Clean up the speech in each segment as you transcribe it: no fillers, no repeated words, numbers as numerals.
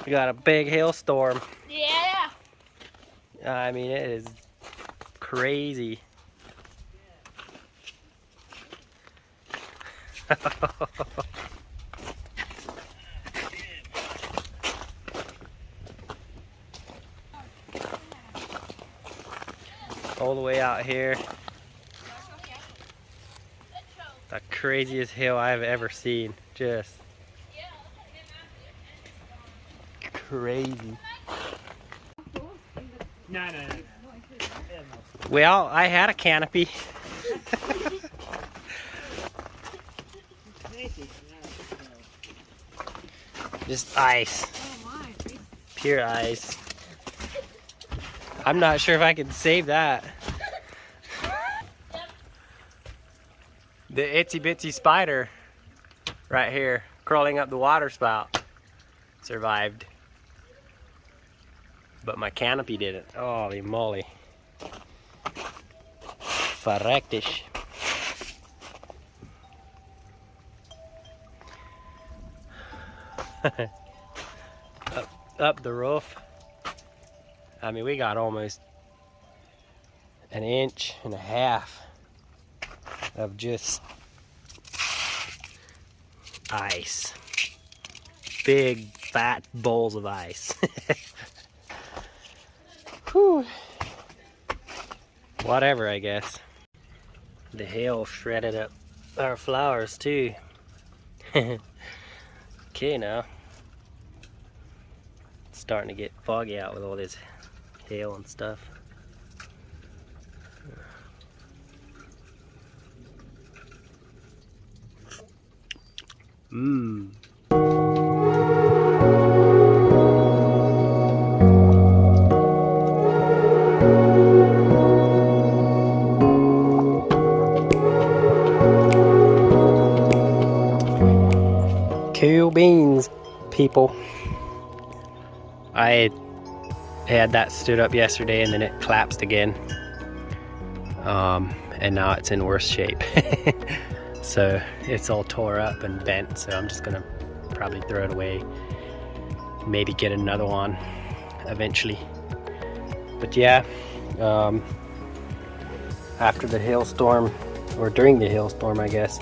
We got a big hailstorm. Yeah. I mean, it is crazy. All the way out here. The craziest hill I've ever seen. Just crazy. No. Well, I had a canopy. Just ice. Pure ice. I'm not sure if I can save that. The itsy bitsy spider right here crawling up the water spout survived. But my canopy didn't. Holy moly. Verrektisch. up the roof. I mean, we got almost an inch and a half of just ice. Big fat bowls of ice. Whew. Whatever, I guess. The hail shredded up our flowers too. Okay, now it's starting to get foggy out with all this hail and stuff. Mmm. Cool beans, people. I had that stood up yesterday and then it collapsed again. And now it's in worse shape. So it's all tore up and bent, so I'm just gonna probably throw it away. Maybe get another one eventually. But yeah, after the hailstorm, or during the hailstorm I guess,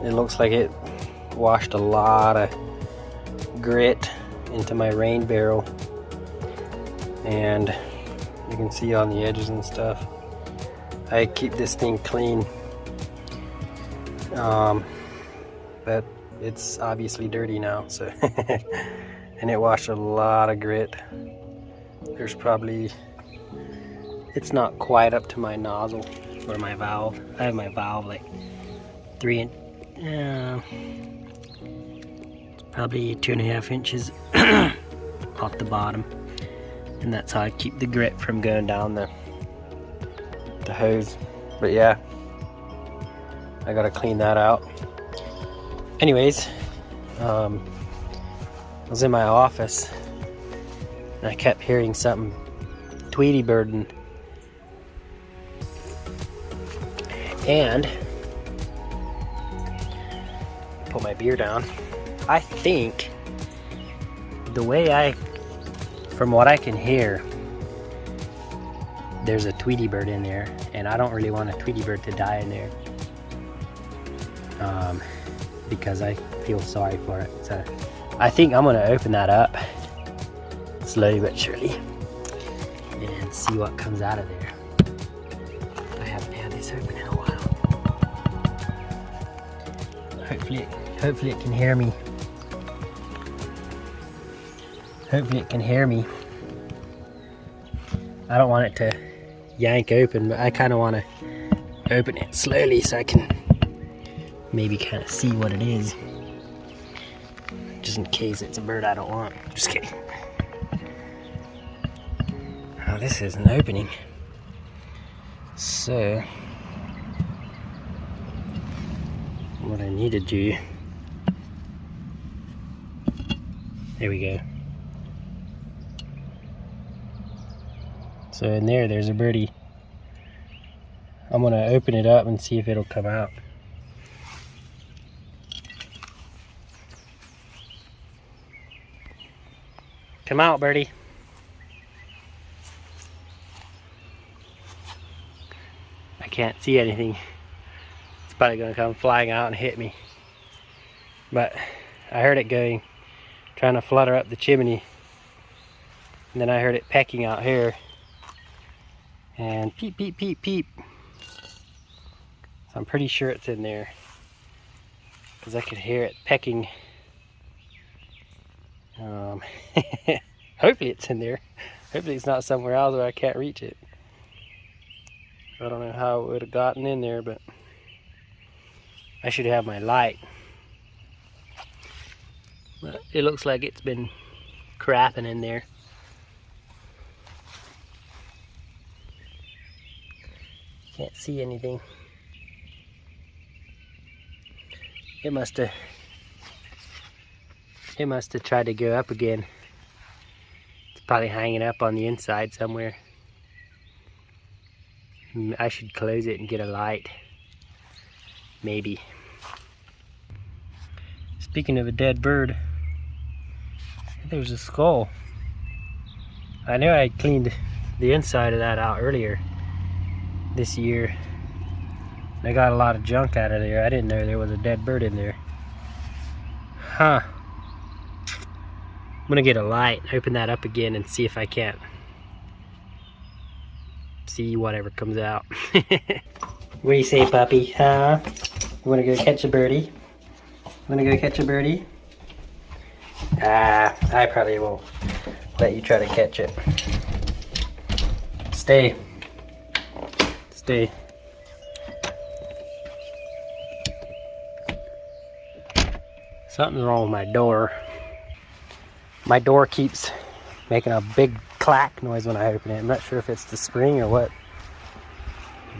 it looks like it washed a lot of grit into my rain barrel, and you can see on the edges and stuff. I keep this thing clean, but it's obviously dirty now, so and it washed a lot of grit. There's probably, it's not quite up to my nozzle or my valve. I have my valve like 3 inch, it's probably 2.5 inches off the bottom, and that's how I keep the grit from going down the hose. But yeah, I gotta clean that out. Anyways, I was in my office and I kept hearing something Tweety birding, and put my beer down. I think the way from what I can hear, there's a Tweety bird in there, and I don't really want a Tweety bird to die in there, because I feel sorry for it. So I think I'm gonna open that up slowly but surely and see what comes out of there. I haven't had this open in a while. Hopefully it can hear me. Hopefully it can hear me. I don't want it to yank open, but I kind of want to open it slowly so I can maybe kind of see what it is, just in case it's a bird I don't want. Just kidding. Oh, this is an opening. So what I need to do, there we go. So in there's a birdie. I'm gonna open it up and see if it'll come out. Come out, birdie. I can't see anything. It's probably gonna come flying out and hit me. But I heard it going, trying to flutter up the chimney. And then I heard it pecking out here. And peep, peep, peep, peep. So I'm pretty sure it's in there, because I could hear it pecking. Hopefully it's in there. Hopefully it's not somewhere else where I can't reach it. I don't know how it would have gotten in there, but I should have my light. But it looks like it's been crapping in there. Can't see anything. It must have tried to go up again. It's probably hanging up on the inside somewhere. I should close it and get a light. Maybe. Speaking of a dead bird, there's a skull. I know I cleaned the inside of that out earlier this year. I got a lot of junk out of there. I didn't know there was a dead bird in there. Huh. I'm gonna get a light, open that up again, and see if I can't see whatever comes out. What do you say, puppy? Huh? You wanna go catch a birdie? Wanna go catch a birdie? I probably won't let you try to catch it. Stay. Stay. Something's wrong with my door. My door keeps making a big clack noise when I open it. I'm not sure if it's the spring or what,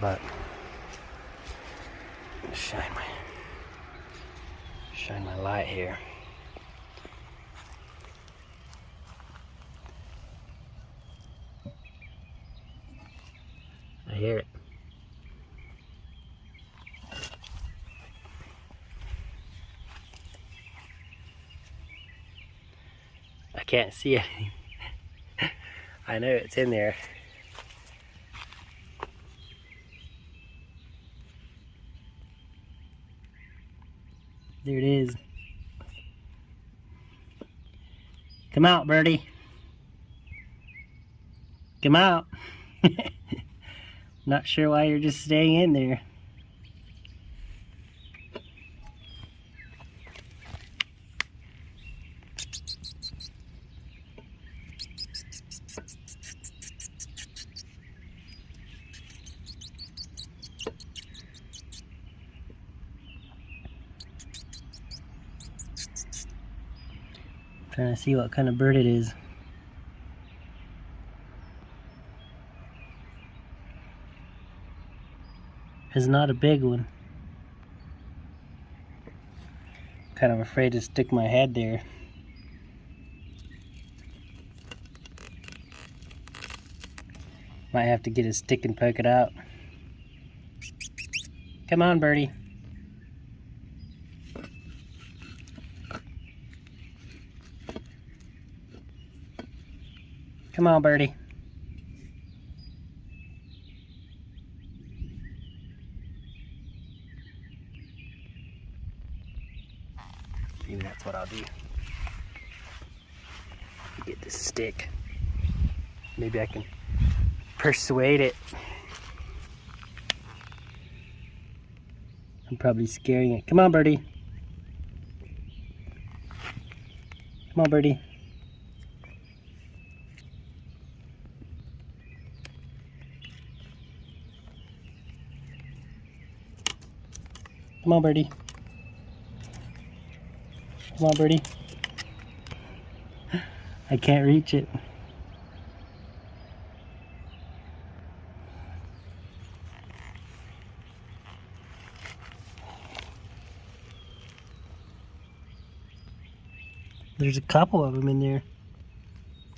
but shine my light here. I hear it. I can't see anything. I know it's in there. There it is. Come out, birdie. Come out. Not sure why you're just staying in there. Trying to see what kind of bird it is. It's not a big one. Kind of afraid to stick my head there. Might have to get a stick and poke it out. Come on, birdie. Come on, birdie. Maybe that's what I'll do. Get this stick. Maybe I can persuade it. I'm probably scaring it. Come on, birdie. Come on, birdie. Come on, birdie. Come on, birdie. I can't reach it. There's a couple of them in there.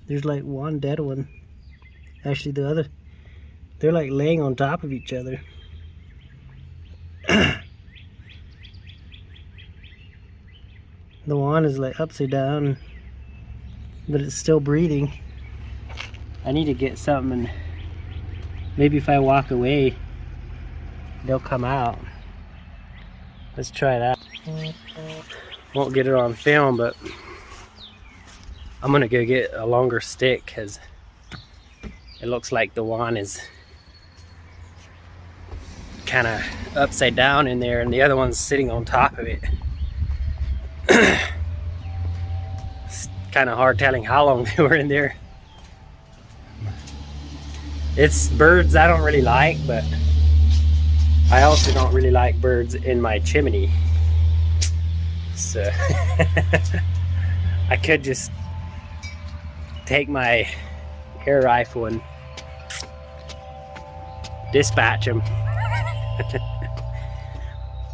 There's like one dead one. Actually, the other, they're like laying on top of each other. The one is like upside down. but it's still breathing. I need to get something, and maybe if I walk away, they'll come out. Let's try that. Won't get it on film, but I'm gonna go get a longer stick because it looks like the one is kind of upside down in there and the other one's sitting on top of it. It's kind of hard telling how long they were in there. It's birds I don't really like, but I also don't really like birds in my chimney. So I could just take my air rifle and dispatch them.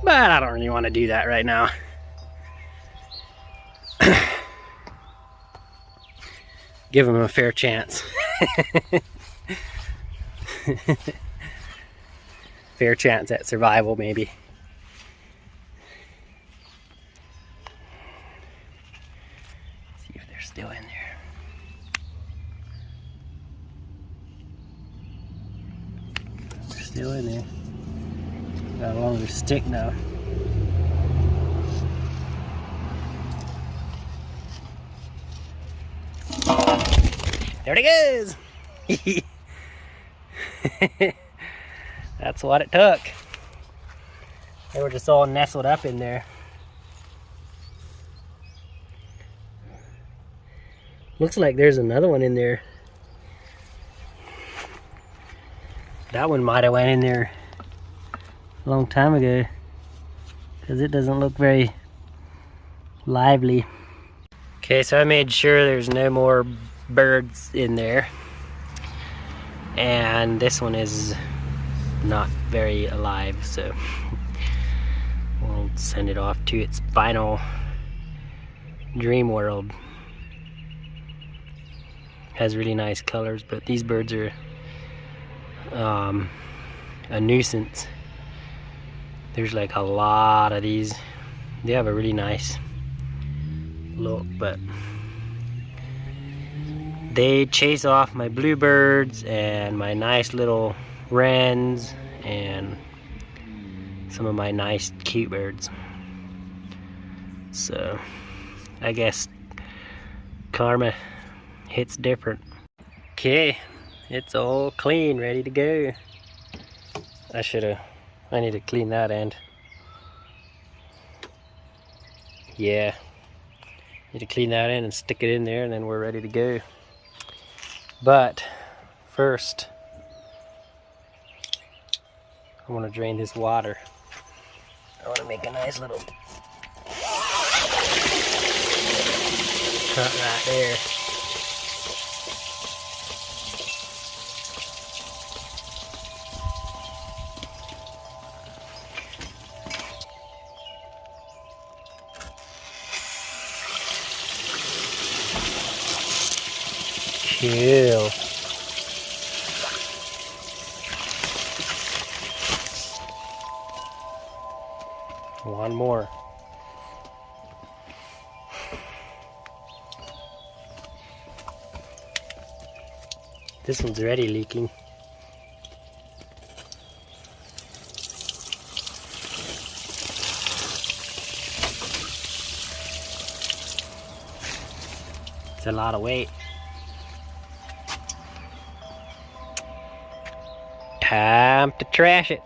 But I don't really want to do that right now. Give them a fair chance. Fair chance at survival, maybe. See if they're still in there. They're still in there. Got a longer stick now. There it goes. That's what it took. They were just all nestled up in there. Looks like there's another one in there. That one might have went in there a long time ago, because it doesn't look very lively. Okay, so I made sure there's no more birds in there, and this one is not very alive, so we'll send it off to its final dream world. Has really nice colors, but these birds are a nuisance. There's like a lot of these. They have a really nice look, but they chase off my bluebirds and my nice little wrens and some of my nice cute birds. So I guess karma hits different. Okay, it's all clean, ready to go. I need to clean that end. Yeah, need to clean that end and stick it in there, and then we're ready to go. But first, I want to drain this water. I want to make a nice little cut right there. Cool. One more. This one's already leaking. It's a lot of weight. Time to trash it.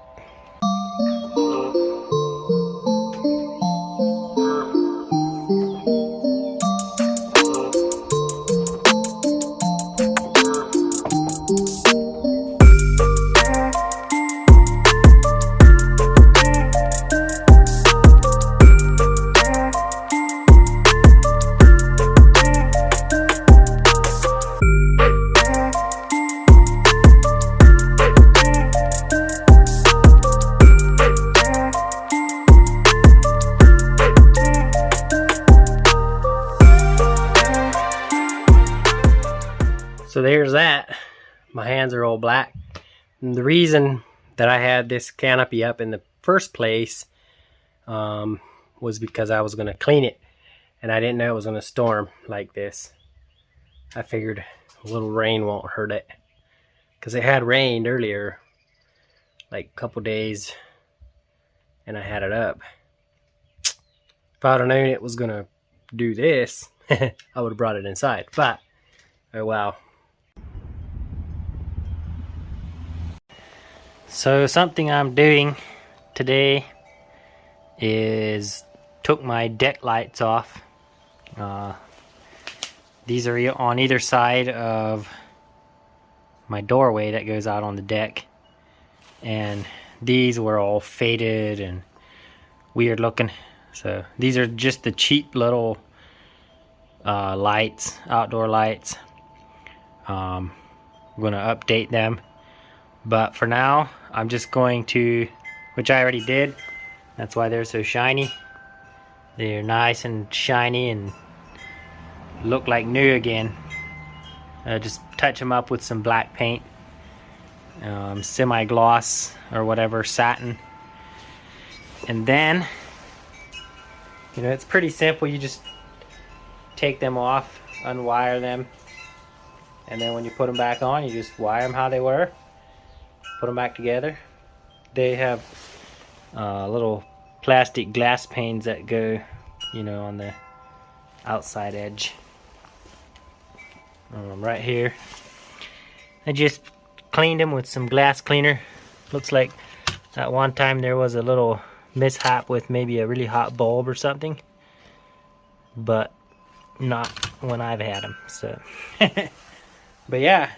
So there's that. My hands are all black. And the reason that I had this canopy up in the first place was because I was going to clean it. And I didn't know it was going to storm like this. I figured a little rain won't hurt it, because it had rained earlier, like a couple days, and I had it up. If I'd have known it was gonna do this, I would have brought it inside, but oh well. So something I'm doing today is took my deck lights off. These are on either side of my doorway that goes out on the deck, and these were all faded and weird looking. So these are just the cheap little lights, outdoor lights. I'm gonna update them, but for now I'm just going to, which I already did, that's why they're so shiny. They're nice and shiny and look like new again. Just touch them up with some black paint, semi-gloss or whatever, satin, and then, you know, it's pretty simple. You just take them off, unwire them, and then when you put them back on, you just wire them how they were, put them back together. They have little plastic glass panes that go, you know, on the outside edge. Right here, I just cleaned them with some glass cleaner. Looks like at one time there was a little mishap with maybe a really hot bulb or something, but not when I've had them. So but yeah,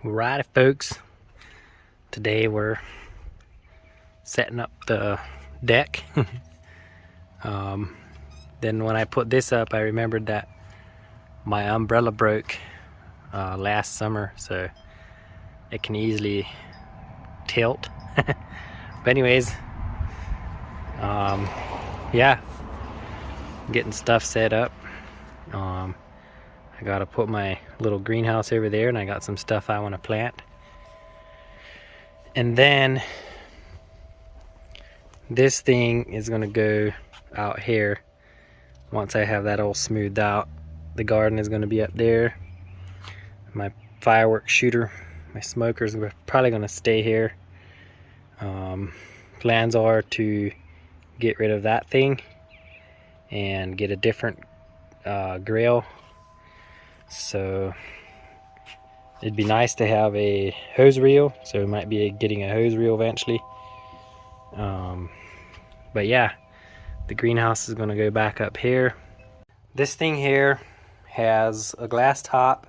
right, folks, today we're setting up the deck. Then when I put this up, I remembered that my umbrella broke last summer, so it can easily tilt. But anyways, yeah, getting stuff set up. I gotta put my little greenhouse over there, and I got some stuff I want to plant. And then this thing is gonna go out here. Once I have that all smoothed out, the garden is gonna be up there. My fireworks shooter, my smokers are probably gonna stay here. Plans are to get rid of that thing and get a different grill. So it'd be nice to have a hose reel, so we might be getting a hose reel eventually. But yeah, the greenhouse is going to go back up here. This thing here has a glass top.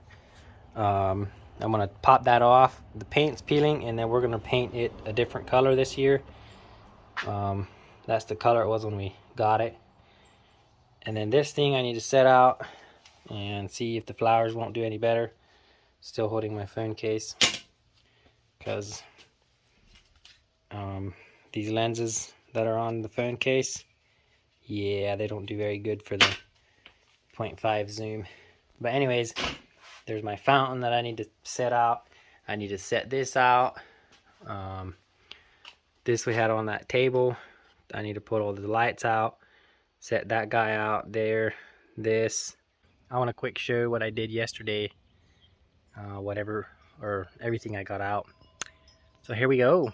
I'm going to pop that off. The paint's peeling, and then we're going to paint it a different color this year. That's the color it was when we got it. And then this thing I need to set out and see if the flowers won't do any better. Still holding my phone case, because these lenses that are on the phone case, yeah, they don't do very good for the 0.5 zoom. But anyways, there's my fountain that I need to set out. I need to set this out. This we had on that table. I need to put all the lights out, set that guy out there, this. I want to quick show what I did yesterday, everything I got out. So here we go.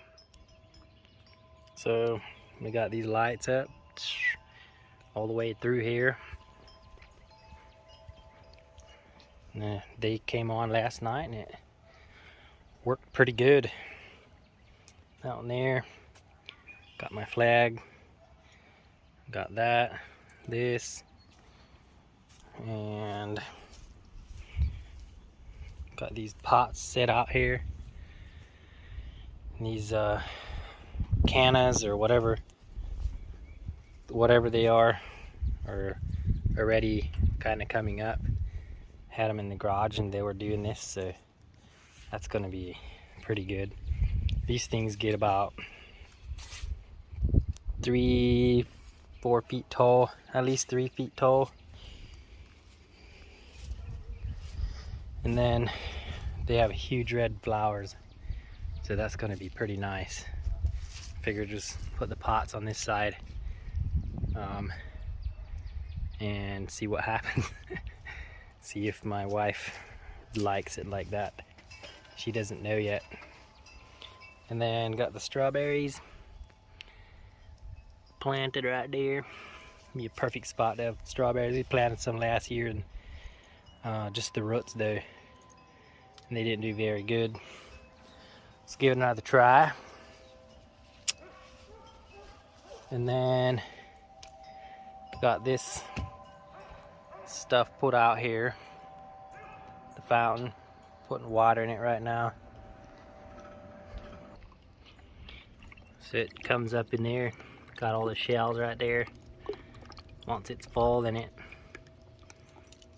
So we got these lights up all the way through here. They came on last night and it worked pretty good. Out in there, got my flag, got that, this, and got these pots set out here. And these cannas or whatever they are already kind of coming up. Had them in the garage and they were doing this, so that's going to be pretty good. These things get about 3-4 feet tall, at least 3 feet tall. And then they have huge red flowers, so that's going to be pretty nice. Figure just put the pots on this side and see what happens. See if my wife likes it like that. She doesn't know yet. And then got the strawberries planted right there. Be a perfect spot to have strawberries. We planted some last year, and just the roots though, and they didn't do very good. Let's give it another try. And then got this stuff put out here, the fountain, putting water in it right now. So it comes up in there, got all the shells right there. Once it's full, then it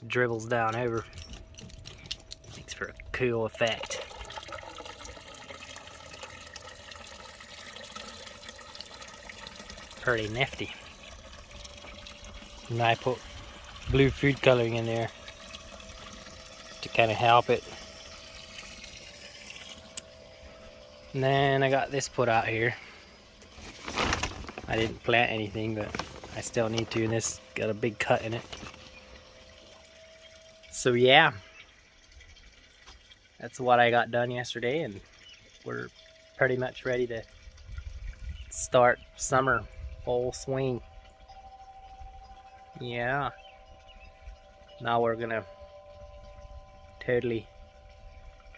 dribbles down over. Makes for a cool effect. Pretty nifty. And I put blue food coloring in there to kind of help it. And then I got this put out here. I didn't plant anything, but I still need to, and this got a big cut in it. So yeah, that's what I got done yesterday, and we're pretty much ready to start summer full swing. Yeah. Now we're gonna totally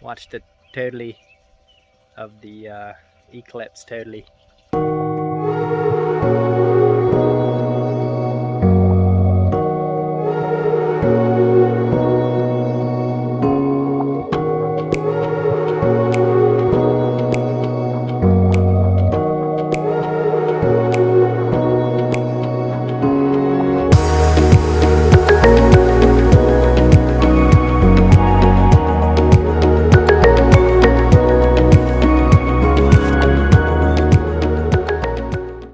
watch the totally of the eclipse totally